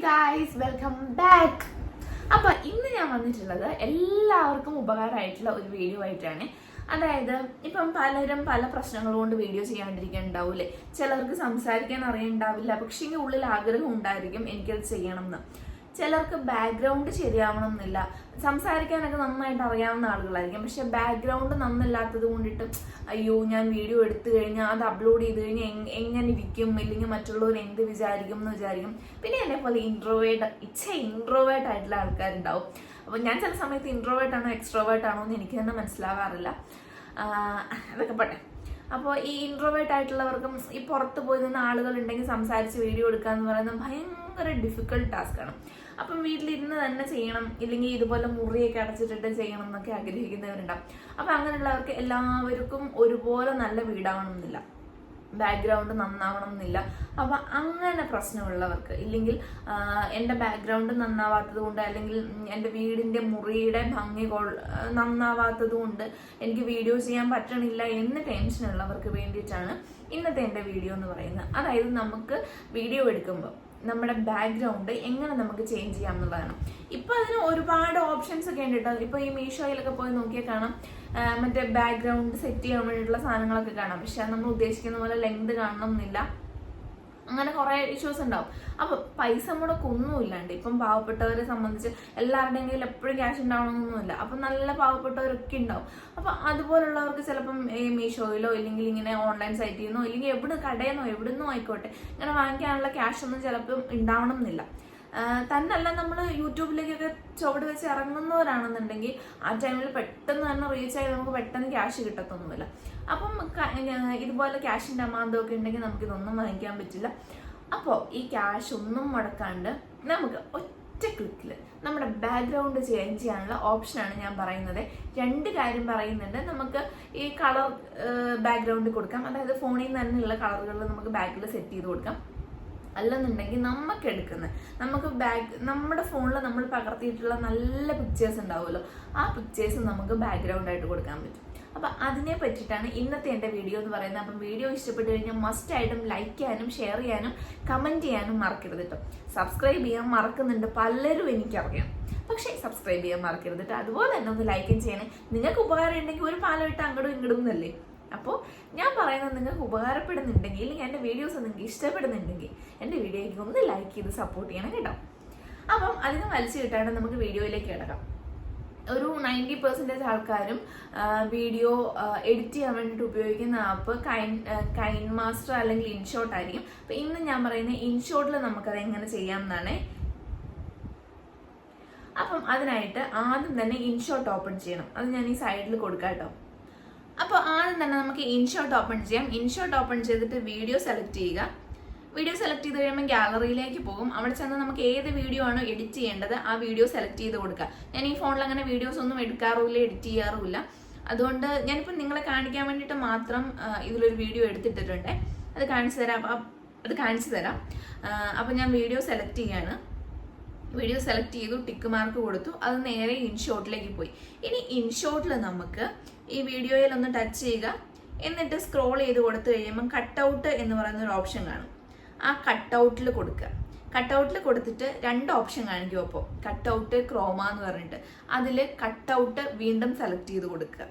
Guys welcome back. അപ്പൊ ഇന്ന് ഞാൻ വന്നിട്ടുള്ളത് എല്ലാവർക്കും ഉപകാരമായിട്ടുള്ള ഒരു വീഡിയോ ആയിട്ടാണ്. അതായത് ഇപ്പം പലരും പല പ്രശ്നങ്ങൾ കൊണ്ട് വീഡിയോ ചെയ്യാണ്ടിരിക്കുന്നുണ്ടാവൂലേ. ചിലർക്ക് സംസാരിക്കാൻ അറിയണ്ടാവില്ല, പക്ഷേ ഉള്ളിൽ ആഗ്രഹം ഉണ്ടായിരിക്കും എനിക്കത് ചെയ്യണം എന്ന്. ചിലർക്ക് ബാക്ക്ഗ്രൗണ്ട് ശരിയാവണം എന്നില്ല, സംസാരിക്കാനൊക്കെ നന്നായിട്ട് അറിയാവുന്ന ആളുകളായിരിക്കും, പക്ഷെ ബാക്ക്ഗ്രൗണ്ട് നന്നില്ലാത്തത് കൊണ്ടിട്ട് അയ്യോ ഞാൻ വീഡിയോ എടുത്തു കഴിഞ്ഞാൽ അത് അപ്ലോഡ് ചെയ്ത് കഴിഞ്ഞാൽ എങ്ങനെ ഇരിക്കും, ഇല്ലെങ്കിൽ മറ്റുള്ളവർ എന്ത് വിചാരിക്കും എന്ന് വിചാരിക്കും. പിന്നെ എന്നെ പോലെ ഇൻട്രോവേർട്ട് ആയിട്ടുള്ള ആൾക്കാരുണ്ടാവും. അപ്പൊ ഞാൻ ചില സമയത്ത് ഇൻട്രോവേർട്ട് ആണോ എക്സ്ട്രോവേർട്ട് ആണോ എന്ന് എനിക്ക് തന്നെ മനസ്സിലാവാറില്ല. അതൊക്കെ പോട്ടെ. അപ്പോൾ ഈ ഇൻട്രോവേർട്ട് ആയിട്ടുള്ളവർക്കും ഈ പുറത്ത് പോയി നിന്ന് ആളുകൾ ഉണ്ടെങ്കിൽ സംസാരിച്ച് വീഡിയോ എടുക്കുക എന്ന് പറയുന്നത് ഭയങ്കര ഡിഫിക്കൽട്ട് ടാസ്ക്കാണ്. അപ്പം വീട്ടിലിരുന്ന് തന്നെ ചെയ്യണം, ഇല്ലെങ്കിൽ ഇതുപോലെ മുറിയൊക്കെ അടച്ചിട്ടിട്ട് ചെയ്യണം എന്നൊക്കെ ആഗ്രഹിക്കുന്നവരുണ്ടാവും. അപ്പം അങ്ങനെയുള്ളവർക്ക് എല്ലാവർക്കും ഒരുപോലെ നല്ല വീടാവണം എന്നില്ല, ബാക്ക്ഗ്രൗണ്ട് നന്നാവണം എന്നില്ല. അപ്പൊ അങ്ങനെ പ്രശ്നമുള്ളവർക്ക്, ഇല്ലെങ്കിൽ എൻ്റെ ബാക്ക്ഗ്രൗണ്ട് നന്നാവാത്തത് കൊണ്ട്, അല്ലെങ്കിൽ എൻ്റെ വീടിൻ്റെ മുറിയുടെ ഭംഗി നന്നാവാത്തത് കൊണ്ട് എനിക്ക് വീഡിയോ ചെയ്യാൻ പറ്റണില്ല എന്ന് ടെൻഷനുള്ളവർക്ക് വേണ്ടിയിട്ടാണ് ഇന്നത്തെ എൻ്റെ വീഡിയോ എന്ന് പറയുന്നത്. അതായത് നമുക്ക് വീഡിയോ എടുക്കുമ്പോൾ നമ്മുടെ ബാക്ക്ഗ്രൗണ്ട് എങ്ങനെ നമുക്ക് ചേഞ്ച് ചെയ്യാം എന്നുള്ളതാണ്. ഇപ്പൊ അതിന് ഒരുപാട് ഓപ്ഷൻസ് ഒക്കെ ഉണ്ട് കേട്ടോ. ഇപ്പൊ ഈ മീഷോയിലൊക്കെ പോയി നോക്കിയാൽ കാണാം, മറ്റേ ബാക്ക്ഗ്രൗണ്ട് സെറ്റ് ചെയ്യാൻ വേണ്ടിയിട്ടുള്ള സാധനങ്ങളൊക്കെ കാണാം. പക്ഷെ നമ്മൾ ഉദ്ദേശിക്കുന്ന പോലെ ലെങ്ത് കാണണം എന്നില്ല, അങ്ങനെ കുറെ ഇഷ്യൂസ് ഉണ്ടാവും. അപ്പൊ പൈസ മുടക്കൊന്നുമില്ലാണ്ട് ഇപ്പം പാവപ്പെട്ടവരെ സംബന്ധിച്ച് എല്ലാവരുടെയും കയ്യിൽ എപ്പോഴും ക്യാഷ് ഉണ്ടാവണമെന്നൊന്നുമില്ല. അപ്പൊ നല്ല പാവപ്പെട്ടവരൊക്കെ ഉണ്ടാവും. അപ്പൊ അതുപോലുള്ളവർക്ക് ചിലപ്പം ഈ മീഷോയിലോ ഇല്ലെങ്കിൽ ഇങ്ങനെ ഓൺലൈൻ സൈറ്റിൽ നിന്നോ ഇല്ലെങ്കിൽ കടയിൽ എവിടുന്നോ ആയിക്കോട്ടെ ഇങ്ങനെ വാങ്ങിക്കാനുള്ള ക്യാഷ് ഒന്നും ചിലപ്പം ഉണ്ടാവണം എന്നില്ല. തന്നല്ല, നമ്മൾ യൂട്യൂബിലേക്കൊക്കെ ചുവട് വെച്ച് ഇറങ്ങുന്നവരാണെന്നുണ്ടെങ്കിൽ ആ ടൈമിൽ പെട്ടെന്ന് തന്നെ റീച്ച് ആയി നമുക്ക് പെട്ടെന്ന് ക്യാഷ് കിട്ടത്തൊന്നുമില്ല. അപ്പം ഇതുപോലെ ക്യാഷിന്റെ അമാന്തമൊക്കെ ഉണ്ടെങ്കിൽ നമുക്ക് ഇതൊന്നും വാങ്ങിക്കാൻ പറ്റില്ല. അപ്പോൾ ഈ ക്യാഷ് ഒന്നും മുടക്കാണ്ട് നമുക്ക് ഒറ്റ ക്ലിക്കിൽ നമ്മുടെ ബാക്ക്ഗ്രൗണ്ട് ചേഞ്ച് ചെയ്യാനുള്ള ഓപ്ഷനാണ് ഞാൻ പറയുന്നത്. രണ്ട് കാര്യം പറയുന്നുണ്ട്. നമുക്ക് ഈ കളർ ബാക്ക്ഗ്രൗണ്ട് കൊടുക്കാം, അതായത് ഫോണിൽ നിന്ന് തന്നെയുള്ള കളറുകളിൽ നമുക്ക് ബാക്കിൽ സെറ്റ് ചെയ്ത് കൊടുക്കാം. അല്ലെന്നുണ്ടെങ്കിൽ നമ്മുടെ ഫോണിൽ നമ്മൾ പകർത്തിയിട്ടുള്ള നല്ല പിക്ചേഴ്സ് ഉണ്ടാവുമല്ലോ, ആ പിക്ചേഴ്സ് നമുക്ക് ബാക്ക്ഗ്രൗണ്ട് ആയിട്ട് കൊടുക്കാൻ പറ്റും. അപ്പൊ അതിനെ പറ്റിയിട്ടാണ് ഇന്നത്തെ എൻ്റെ വീഡിയോ എന്ന് പറയുന്നത്. അപ്പം വീഡിയോ ഇഷ്ടപ്പെട്ടു കഴിഞ്ഞാൽ മസ്റ്റ് ആയിട്ടും ലൈക്ക് ചെയ്യാനും ഷെയർ ചെയ്യാനും കമന്റ് ചെയ്യാനും മറക്കരുത് കേട്ടോ. സബ്സ്ക്രൈബ് ചെയ്യാൻ മറക്കുന്നുണ്ട് പലരും, എനിക്കറിയാം, പക്ഷേ സബ്സ്ക്രൈബ് ചെയ്യാൻ മറക്കരുത് കേട്ടോ. അതുപോലെ തന്നെ ഒന്ന് ലൈക്കും ചെയ്യണേ. നിങ്ങൾക്ക് ഉപകാരം ഉണ്ടെങ്കിൽ ഒരു പാലം ഇട്ട് അങ്ങോട്ടും ഇങ്ങോട്ടും എന്നല്ലേ. അപ്പോൾ ഞാൻ പറയുന്നത് നിങ്ങൾക്ക് ഉപകാരപ്പെടുന്നുണ്ടെങ്കിൽ, അല്ലെങ്കിൽ എൻ്റെ വീഡിയോസ് നിങ്ങൾക്ക് ഇഷ്ടപ്പെടുന്നുണ്ടെങ്കിൽ എൻ്റെ വീഡിയോയ്ക്ക് ഒന്ന് ലൈക്ക് ചെയ്ത് സപ്പോർട്ട് ചെയ്യണം കേട്ടോ. അപ്പം അതിന് വലിച്ചു കിട്ടാണ്ട് നമുക്ക് വീഡിയോയിലേക്ക് കിടക്കാം. ഒരു 90% ആൾക്കാരും വീഡിയോ എഡിറ്റ് ചെയ്യാൻ വേണ്ടിയിട്ട് ഉപയോഗിക്കുന്ന ആപ്പ് കൈൻ മാസ്റ്റർ അല്ലെങ്കിൽ ഇൻഷോട്ട് ആയിരിക്കും. അപ്പം ഇന്ന് ഞാൻ പറയുന്നത് ഇൻഷോട്ടിൽ നമുക്കത് എങ്ങനെ ചെയ്യാമെന്നാണ്. അപ്പം അതിനായിട്ട് ആദ്യം തന്നെ ഇൻഷോട്ട് ഓപ്പൺ ചെയ്യണം. അത് ഞാൻ ഈ സൈഡിൽ കൊടുക്കാം കേട്ടോ. അപ്പോൾ ആദ്യം തന്നെ നമുക്ക് ഇൻഷോട്ട് ഓപ്പൺ ചെയ്യാം. ഇൻഷോട്ട് ഓപ്പൺ ചെയ്തിട്ട് വീഡിയോ സെലക്ട് ചെയ്യുക. വീഡിയോ സെലക്ട് ചെയ്ത് കഴിയുമ്പോൾ ഗാലറിയിലേക്ക് പോകും. അവിടെ ചെന്ന് നമുക്ക് ഏത് വീഡിയോ ആണോ എഡിറ്റ് ചെയ്യേണ്ടത് ആ വീഡിയോ സെലക്ട് ചെയ്ത് കൊടുക്കുക. ഞാൻ ഈ ഫോണിൽ അങ്ങനെ വീഡിയോസ് ഒന്നും എടുക്കാറുമില്ല, എഡിറ്റ് ചെയ്യാറുമില്ല. അതുകൊണ്ട് ഞാനിപ്പോൾ നിങ്ങളെ കാണിക്കാൻ വേണ്ടിയിട്ട് മാത്രം ഇതിലൊരു വീഡിയോ എടുത്തിട്ടിട്ടുണ്ട്. അത് കാണിച്ചു തരാം. അപ്പോൾ ഞാൻ വീഡിയോ സെലക്ട് ചെയ്യാണ്. വീഡിയോ സെലക്ട് ചെയ്തു, ടിക്ക് മാർക്ക് കൊടുത്തു, അത് നേരെ ഇൻഷോട്ടിലേക്ക് പോയി. ഇനി ഇൻഷോട്ടിൽ നമുക്ക് ഈ വീഡിയോയിൽ ഒന്ന് ടച്ച് ചെയ്യുക, എന്നിട്ട് സ്ക്രോൾ ചെയ്ത് കൊടുത്തു കഴിയുമ്പോൾ കട്ടൗട്ട് എന്ന് പറയുന്ന ഒരു ഓപ്ഷൻ കാണും. ആ കട്ടൗട്ടിൽ കൊടുക്കുക. കട്ടൗട്ടിൽ കൊടുത്തിട്ട് രണ്ട് ഓപ്ഷൻ കാണിക്കും. അപ്പോൾ കട്ടൗട്ട് ക്രോമ എന്ന് പറഞ്ഞിട്ട് അതിൽ കട്ടൗട്ട് വീണ്ടും സെലക്ട് ചെയ്ത് കൊടുക്കുക.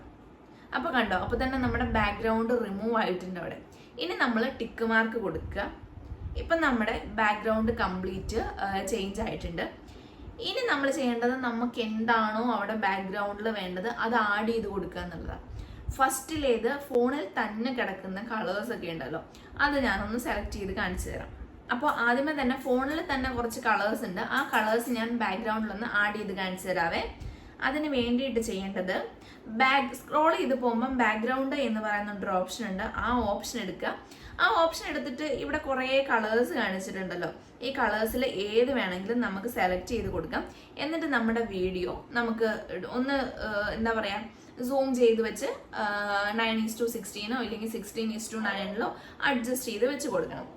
അപ്പോൾ കണ്ടോ, അപ്പോൾ തന്നെ നമ്മുടെ ബാക്ക്ഗ്രൗണ്ട് റിമൂവ് ആയിട്ടുണ്ട് അവിടെ. ഇനി നമ്മൾ ടിക്ക് മാർക്ക് കൊടുക്കുക. ഇപ്പം നമ്മുടെ ബാക്ക്ഗ്രൗണ്ട് കംപ്ലീറ്റ് ചേഞ്ച് ആയിട്ടുണ്ട്. ഇനി നമ്മൾ ചെയ്യേണ്ടത് നമുക്ക് എന്താണോ അവിടെ ബാക്ക്ഗ്രൗണ്ടിൽ വേണ്ടത് അത് ആഡ് ചെയ്ത് കൊടുക്കുക എന്നുള്ളതാണ്. ഫസ്റ്റിലേത് ഫോണിൽ തന്നെ കിടക്കുന്ന കളേഴ്സ് ഒക്കെ ഉണ്ടല്ലോ, അത് ഞാനൊന്ന് സെലക്ട് ചെയ്ത് കാണിച്ചു തരാം. അപ്പോൾ ആദ്യമേ തന്നെ ഫോണിൽ തന്നെ കുറച്ച് കളേഴ്സ് ഉണ്ട്, ആ കളേഴ്സ് ഞാൻ ബാക്ക്ഗ്രൗണ്ടിലൊന്ന് ആഡ് ചെയ്ത് കാണിച്ചു തരാവേ. അതിന് വേണ്ടിയിട്ട് ചെയ്യേണ്ടത് സ്ക്രോൾ ചെയ്ത് പോകുമ്പം ബാക്ക്ഗ്രൗണ്ട് എന്ന് പറയുന്നൊരു ഓപ്ഷൻ ഉണ്ട്, ആ ഓപ്ഷൻ എടുക്കുക. ആ ഓപ്ഷൻ എടുത്തിട്ട് ഇവിടെ കുറേ കളേഴ്സ് കാണിച്ചിട്ടുണ്ടല്ലോ, ഈ കളേഴ്സിൽ ഏത് വേണമെങ്കിലും നമുക്ക് സെലക്ട് ചെയ്ത് കൊടുക്കാം. എന്നിട്ട് നമ്മുടെ വീഡിയോ നമുക്ക് ഒന്ന് എന്താ പറയുക സൂം ചെയ്ത് വെച്ച് 9:16 ഇല്ലെങ്കിൽ 16:9 അഡ്ജസ്റ്റ് ചെയ്ത് വെച്ച് കൊടുക്കണം.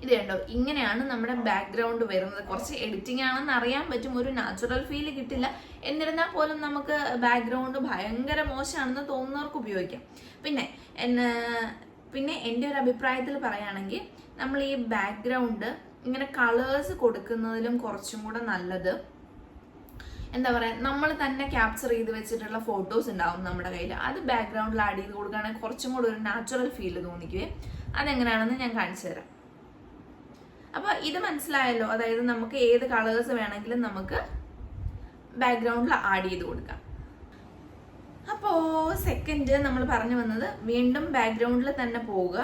ഇത് കണ്ടോ, ഇങ്ങനെയാണ് നമ്മുടെ ബാക്ക്ഗ്രൗണ്ട് വരുന്നത്. കുറച്ച് എഡിറ്റിംഗ് ആണെന്ന് അറിയാൻ പറ്റും, ഒരു നാച്ചുറൽ ഫീല് കിട്ടില്ല. എന്നിരുന്നാൽ പോലും നമുക്ക് ബാക്ക്ഗ്രൗണ്ട് ഭയങ്കര മോശമാണെന്ന് തോന്നുന്നവർക്ക് ഉപയോഗിക്കാം. പിന്നെ എൻ്റെ ഒരു അഭിപ്രായത്തിൽ പറയുകയാണെങ്കിൽ നമ്മൾ ഈ ബാക്ക്ഗ്രൗണ്ട് ഇങ്ങനെ കളേഴ്സ് കൊടുക്കുന്നതിലും കുറച്ചും കൂടെ നല്ലത് എന്താ പറയുക, നമ്മൾ തന്നെ ക്യാപ്ചർ ചെയ്ത് വെച്ചിട്ടുള്ള ഫോട്ടോസ് ഉണ്ടാവും നമ്മുടെ കയ്യിൽ. അത് ബാക്ക്ഗ്രൗണ്ടിൽ ആഡ് ചെയ്ത് കൊടുക്കുകയാണെങ്കിൽ കുറച്ചും കൂടെ ഒരു നാച്ചുറൽ ഫീൽ തോന്നിക്കുവേ. അതെങ്ങനെയാണെന്ന് ഞാൻ കാണിച്ചു തരാം. അപ്പോൾ ഇത് മനസ്സിലായല്ലോ. അതായത് നമുക്ക് ഏത് കളേഴ്സ് വേണമെങ്കിലും നമുക്ക് ബാക്ക്ഗ്രൗണ്ടിൽ ആഡ് ചെയ്ത് കൊടുക്കാം. അപ്പോൾ സെക്കൻഡ് നമ്മൾ പറഞ്ഞു വന്നത്, വീണ്ടും ബാക്ക്ഗ്രൗണ്ടിൽ തന്നെ പോവുക.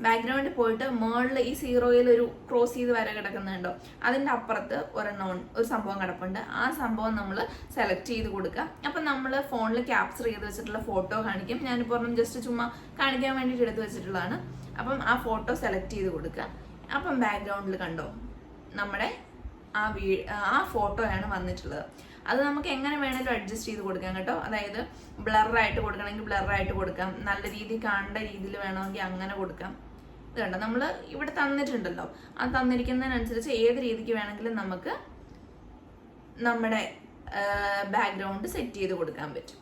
ബാക്ക്ഗ്രൗണ്ടിൽ പോയിട്ട് മേളിൽ ഈ സീറോയിൽ ഒരു ക്രോസ് ചെയ്ത് വര കിടക്കുന്നുണ്ടോ, അതിൻ്റെ അപ്പുറത്ത് ഒരു സംഭവം കിടപ്പുണ്ട്. ആ സംഭവം നമ്മൾ സെലക്ട് ചെയ്ത് കൊടുക്കുക. അപ്പം നമ്മൾ ഫോണിൽ ക്യാപ്ചർ ചെയ്ത് വെച്ചിട്ടുള്ള ഫോട്ടോ കാണിക്കും. ഞാനിപ്പോൾ ജസ്റ്റ് ചുമ്മാ കാണിക്കാൻ വേണ്ടിയിട്ട് എടുത്ത് വെച്ചിട്ടുള്ളതാണ്. അപ്പം ആ ഫോട്ടോ സെലക്ട് ചെയ്ത് കൊടുക്കുക. അപ്പം ബാക്ക്ഗ്രൗണ്ടിൽ കണ്ടോ നമ്മുടെ ആ ഫോട്ടോയാണ് വന്നിട്ടുള്ളത്. അത് നമുക്ക് എങ്ങനെ വേണമെങ്കിലും അഡ്ജസ്റ്റ് ചെയ്ത് കൊടുക്കാം കേട്ടോ. അതായത് ബ്ലറായിട്ട് കൊടുക്കണമെങ്കിൽ ബ്ലറായിട്ട് കൊടുക്കാം, നല്ല രീതിയിൽ കാണേണ്ട രീതിയിൽ വേണമെങ്കിൽ അങ്ങനെ കൊടുക്കാം. ഇത് കണ്ടോ, നമ്മൾ ഇവിടെ തന്നിട്ടുണ്ടല്ലോ, ആ തന്നിരിക്കുന്നതിനനുസരിച്ച് ഏത് രീതിക്ക് വേണമെങ്കിലും നമുക്ക് നമ്മുടെ ബാക്ക്ഗ്രൗണ്ട് സെറ്റ് ചെയ്ത് കൊടുക്കാൻ പറ്റും.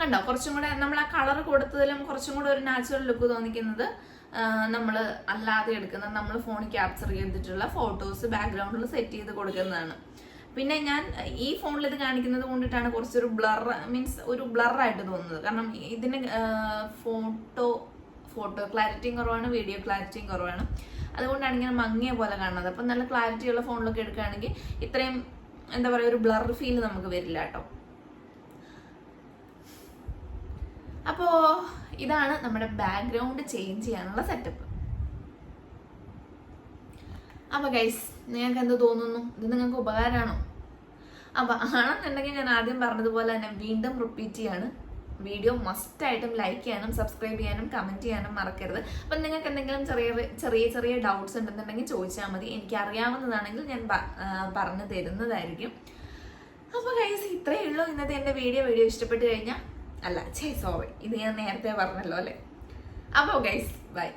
കണ്ടോ, കുറച്ചും കൂടെ നമ്മൾ ആ കളർ കൊടുത്തതിലും കുറച്ചും കൂടെ ഒരു നാച്ചുറൽ ലുക്ക് തോന്നിക്കുന്നത് നമ്മൾ അല്ലാതെ എടുക്കുന്ന, നമ്മൾ ഫോണിൽ ക്യാപ്ചർ ചെയ്തിട്ടുള്ള ഫോട്ടോസ് ബാക്ക്ഗ്രൗണ്ടിൽ സെറ്റ് ചെയ്ത് കൊടുക്കുന്നതാണ്. പിന്നെ ഞാൻ ഈ ഫോണിൽ ഇത് കാണിക്കുന്നത് കൊണ്ടിട്ടാണ് കുറച്ചൊരു ഒരു ബ്ലറായിട്ട് തോന്നുന്നത്. കാരണം ഇതിന് ഫോട്ടോ ക്ലാരിറ്റിയും കുറവാണ്, വീഡിയോ ക്ലാരിറ്റിയും കുറവാണ്. അതുകൊണ്ടാണ് ഇങ്ങനെ മങ്ങിയ പോലെ കാണുന്നത്. അപ്പം നല്ല ക്ലാരിറ്റിയുള്ള ഫോണിലൊക്കെ എടുക്കുകയാണെങ്കിൽ ഇത്രയും എന്താ പറയുക, ഒരു ബ്ലർ ഫീൽ നമുക്ക് വരില്ല കേട്ടോ. അപ്പോൾ ഇതാണ് നമ്മുടെ ബാക്ക്ഗ്രൗണ്ട് ചേഞ്ച് ചെയ്യാനുള്ള സെറ്റപ്പ്. അപ്പോൾ ഗൈസ്, നിങ്ങൾക്ക് എന്ത് തോന്നുന്നു? ഇത് നിങ്ങൾക്ക് ഉപകാരമാണോ? അപ്പോൾ ആണെന്നുണ്ടെങ്കിൽ ഞാൻ ആദ്യം പറഞ്ഞതുപോലെ തന്നെ വീണ്ടും റിപ്പീറ്റ് ചെയ്യാണ്, വീഡിയോ മസ്റ്റായിട്ടും ലൈക്ക് ചെയ്യാനും സബ്സ്ക്രൈബ് ചെയ്യാനും കമൻറ്റ് ചെയ്യാനും മറക്കരുത്. അപ്പം നിങ്ങൾക്ക് എന്തെങ്കിലും ചെറിയ ഡൗട്ട്സ് ഉണ്ടെന്നുണ്ടെങ്കിൽ ചോദിച്ചാൽ മതി. എനിക്ക് അറിയാവുന്നതാണെങ്കിൽ ഞാൻ പറഞ്ഞു തരുന്നതായിരിക്കും. അപ്പോൾ ഗൈസ്, ഇത്രയേ ഉള്ളൂ ഇന്നത്തെ എൻ്റെ വീഡിയോ ഇഷ്ടപ്പെട്ട് കഴിഞ്ഞാൽ, ഇത് ഞാൻ നേരത്തെ പറഞ്ഞല്ലോ അല്ലേ. അപ്പോൾ ഗൈസ്, ബൈ.